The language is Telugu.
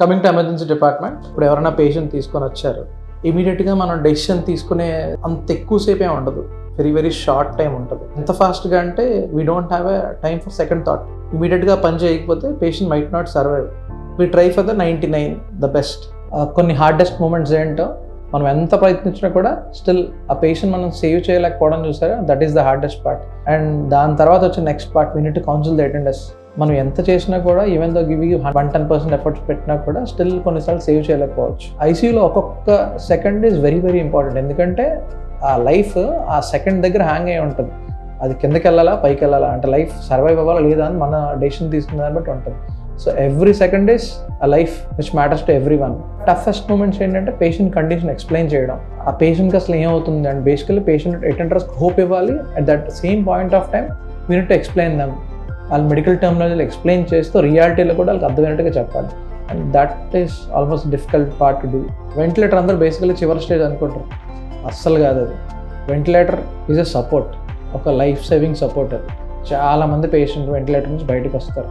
కమింగ్ టు ఎమర్జెన్సీ డిపార్ట్మెంట్, ఇప్పుడు ఎవరైనా పేషెంట్ తీసుకొని వచ్చారు, ఇమీడియట్గా మనం డెసిషన్ తీసుకునే అంత ఎక్కువసేపే ఉండదు, వెరీ షార్ట్ టైం ఉంటుంది. ఎంత ఫాస్ట్గా అంటే we don't have a time for second thought. ఇమీడియట్గా పని చేయకపోతే patient might not survive. We try for the 99 the best. కొన్ని హార్డెస్ట్ మూమెంట్స్ ఏంటో మనం ఎంత ప్రయత్నించినా కూడా స్టిల్ ఆ పేషెంట్ మనం సేవ్ చేయలేకపోవడం చూసారా, that is the hardest part. And దాని తర్వాత వచ్చే next part, we need to counsel the attenders. మనం ఎంత చేసినా కూడా, ఈవెన్ దో గివ్ 110% ఎఫర్ట్స్ పెట్టినా కూడా స్టిల్ కొన్నిసార్లు సేవ్ చేయలేకపోవచ్చు. ఐసీయూలో ఒక్కొక్క సెకండ్ ఈజ్ వెరీ ఇంపార్టెంట్. ఎందుకంటే ఆ లైఫ్ ఆ సెకండ్ దగ్గర హ్యాంగ్ అయి ఉంటుంది. అది కిందకి వెళ్ళాలా పైకి వెళ్ళాలా అంటే లైఫ్ సర్వైవ్ అవ్వాలా లేదా అని మన డెసిషన్ తీసుకున్న దాన్ని బట్టి ఉంటుంది. So every second is a life which matters to everyone. Toughest moments ఏంటంటే పేషెంట్ కండిషన్ ఎక్స్ప్లెయిన్ చేయడం. ఆ పేషెంట్కి అసలు ఏమవుతుంది అండ్ బేసికలీ పేషెంట్ అటెండర్స్కి హోప్ ఇవ్వాలి. At that same point of time we need to explain them. వాళ్ళు మెడికల్ టర్మినాలజీలో ఎక్స్ప్లెయిన్ చేస్తూ రియాలిటీలో కూడా వాళ్ళకి అర్థమైనట్టుగా చెప్పాలి. And that is almost difficult part to do. Ventilator అందరూ బేసికలీ చివరి స్టేజ్ అనుకుంటారు, అస్సలు కాదు అది. వెంటిలేటర్ ఈజ్ ఎ సపోర్ట్, ఒక లైఫ్ సేవింగ్ సపోర్ట్. అది చాలామంది పేషెంట్ వెంటిలేటర్ నుంచి బయటకు వస్తారు.